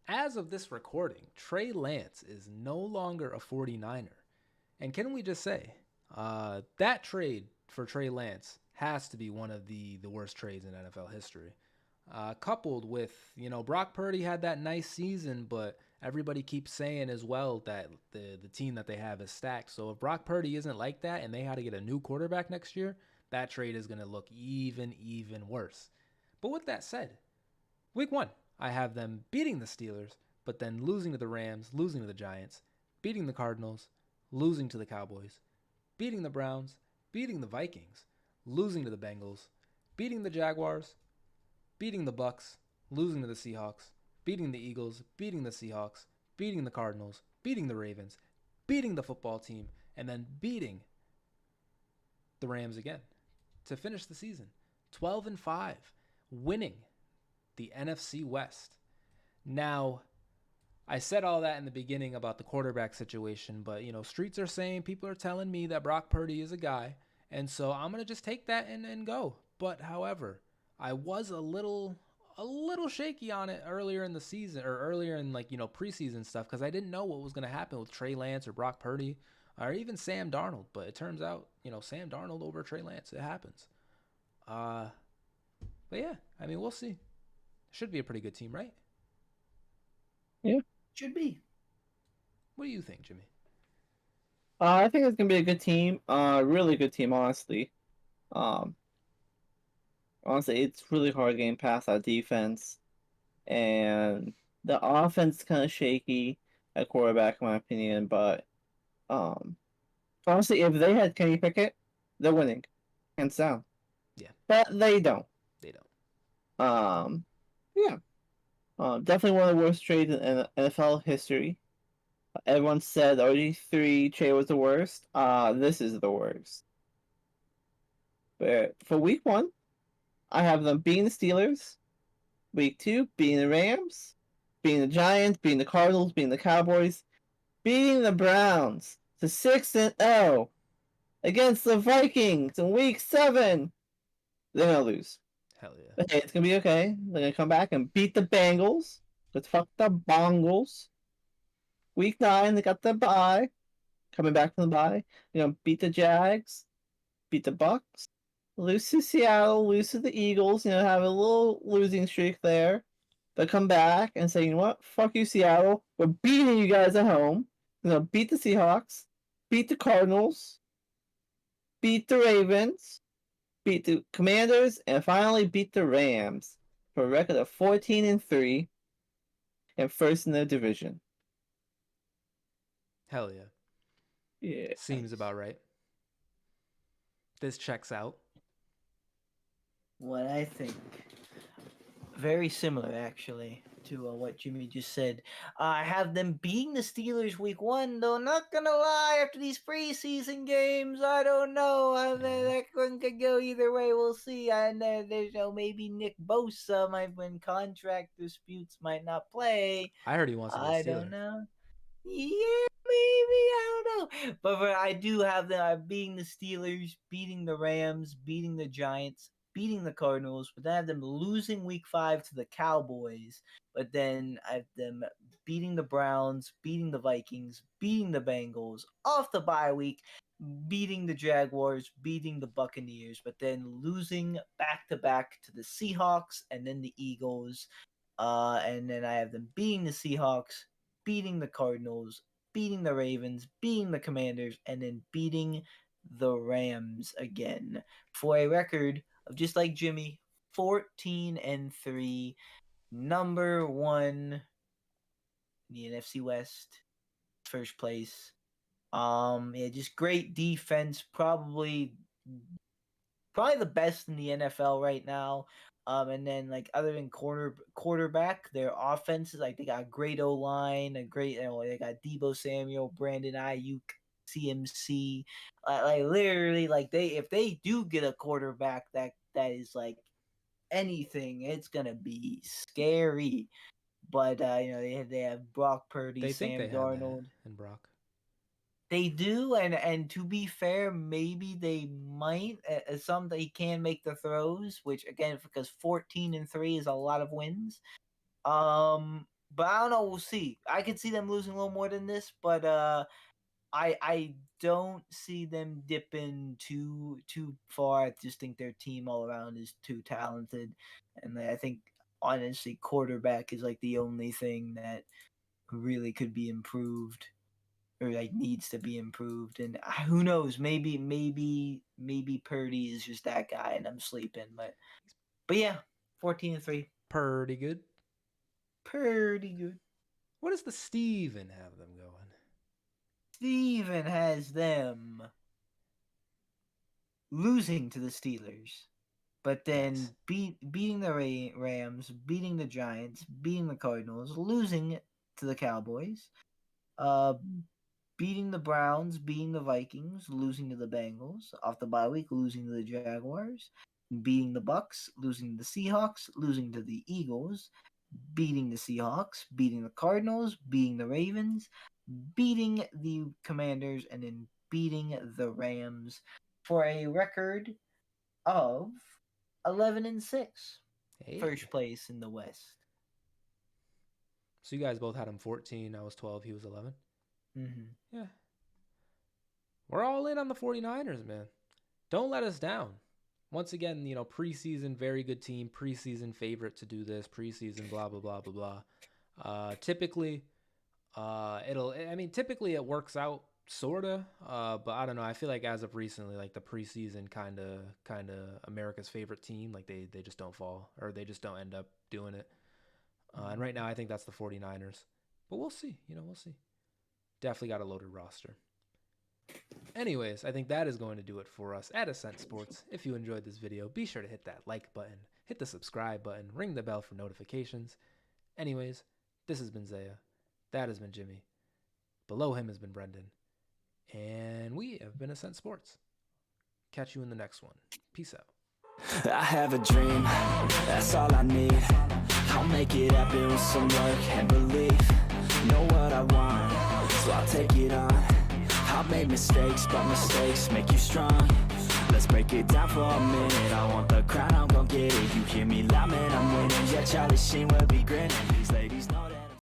as of this recording, Trey Lance is no longer a 49er. And can we just say, that trade for Trey Lance has to be one of the worst trades in NFL history. Coupled with, Brock Purdy had that nice season, but everybody keeps saying as well that the team that they have is stacked. So if Brock Purdy isn't like that and they had to get a new quarterback next year, that trade is going to look even worse. But with that said, week one, I have them beating the Steelers, but then losing to the Rams, losing to the Giants, beating the Cardinals, losing to the Cowboys, beating the Browns, beating the Vikings, losing to the Bengals, beating the Jaguars, beating the Bucks, losing to the Seahawks, beating the Eagles, beating the Seahawks, beating the Cardinals, beating the Ravens, beating the football team, and then beating the Rams again to finish the season. 12-5, winning the NFC West. Now, I said all that in the beginning about the quarterback situation, but streets are saying, people are telling me that Brock Purdy is a guy, and so I'm gonna just take that and go. But however, I was a little shaky on it earlier in the season or earlier in preseason stuff because I didn't know what was gonna happen with Trey Lance or Brock Purdy or even Sam Darnold. But it turns out, Sam Darnold over Trey Lance. It happens. Uh, but yeah, I mean, we'll see. Should be a pretty good team, right? Yeah. Should be. What do you think, Jimmy? I think it's gonna be a good team. Really good team, honestly. Um, Honestly, it's really hard getting past that defense, and the offense kind of shaky at quarterback, in my opinion. But um, honestly, if they had Kenny Pickett, they're winning, hands down. Yeah, But they don't. they don't. Um, yeah. Definitely one of the worst trades in NFL history. Everyone said RG3 trade was the worst. This is the worst. But for week one, I have them beating the Steelers. Week two, beating the Rams, beating the Giants, beating the Cardinals, beating the Cowboys, beating the Browns to 6-0 against the Vikings in week seven. They're gonna lose. Hell yeah. But hey, it's gonna be okay. They're gonna come back and beat the Bengals. Let's fuck the Bongles. Week nine, they got the bye. Coming back from the bye. They're gonna beat the Jags, beat the Bucks, lose to Seattle, lose to the Eagles, have a little losing streak there. But come back and say, you know what? Fuck you, Seattle. We're beating you guys at home. Beat the Seahawks, beat the Cardinals, beat the Ravens, beat the Commanders, and finally beat the Rams for a record of 14-3 and first in their division. Hell yeah. Yeah. Seems about right. This checks out. What I think. Very similar, actually, to what Jimmy just said. I have them beating the Steelers week one, though. Not gonna lie, after these preseason games, I don't know. That one could go either way. We'll see. And there's maybe Nick Bosa might win contract disputes, might not play. I heard he wants to be a I don't Steeler. know. Yeah, maybe I don't know, but I do have them beating the Steelers, beating the Rams, beating the Giants, beating the Cardinals, but then I have them losing Week 5 to the Cowboys. But then I have them beating the Browns, beating the Vikings, beating the Bengals off the bye week, beating the Jaguars, beating the Buccaneers, but then losing back to back to the Seahawks and then the Eagles. And then I have them beating the Seahawks, beating the Cardinals, beating the Ravens, beating the Commanders, and then beating the Rams again for a record of, just like Jimmy, 14-3, number one in the NFC West, first place. Yeah, just great defense, probably the best in the NFL right now. And then other than quarterback, their offenses, like, they got a great O line, they got Debo Samuel, Brandon Ayuk, CMC, literally, if they do get a quarterback that is anything, it's gonna be scary. But they have Brock Purdy, They think Sam they have that Darnold. in Brock. They do, and to be fair, maybe they might. Some they can make the throws, which again, because 14-3 is a lot of wins. Um, But I don't know. We'll see. I could see them losing a little more than this, but I don't see them dipping too far. I just think their team all around is too talented, and I think honestly quarterback is like the only thing that really could be improved or like needs to be improved. And who knows? Maybe Purdy is just that guy, and I'm sleeping. But yeah, 14-3. Pretty good. Pretty good. What does the Steven have them going? Steven has them losing to the Steelers, but then Nice. beating the Rams, beating the Giants, beating the Cardinals, losing to the Cowboys, beating the Browns, beating the Vikings, losing to the Bengals, off the bye week, losing to the Jaguars, beating the Bucks, losing to the Seahawks, losing to the Eagles, beating the Seahawks, beating the Cardinals, beating the Ravens, beating the Commanders, and then beating the Rams for a record of 11-6. Hey. First place in the West. So you guys both had him 14. I was 12. He was 11. Mm-hmm. Yeah. We're all in on the 49ers, man. Don't let us down. Once again, preseason, very good team. Preseason favorite to do this. Preseason, blah, blah, blah, blah, blah. Typically it works out, sort of. But I don't know. I feel like as of recently, like the preseason kind of America's favorite team, like they just don't fall, or they just don't end up doing it. And right now, I think that's the 49ers. But we'll see. We'll see. Definitely got a loaded roster. Anyways, I think that is going to do it for us at Ascent Sports. If you enjoyed this video, be sure to hit that like button, hit the subscribe button, ring the bell for notifications. Anyways, this has been Zaya. That has been Jimmy. Below him has been Brenden. And we have been Ascent Sports. Catch you in the next one. Peace out. I have a dream, that's all I need. I'll make it happen with some work and belief. Know what I want, so I'll take it on. I've made mistakes, but mistakes make you strong. Let's break it down for a minute. I want the crown, I'm gon' get it. You hear me loud, man, I'm winning. Yeah, Charlie Sheen will be grinning. These ladies know that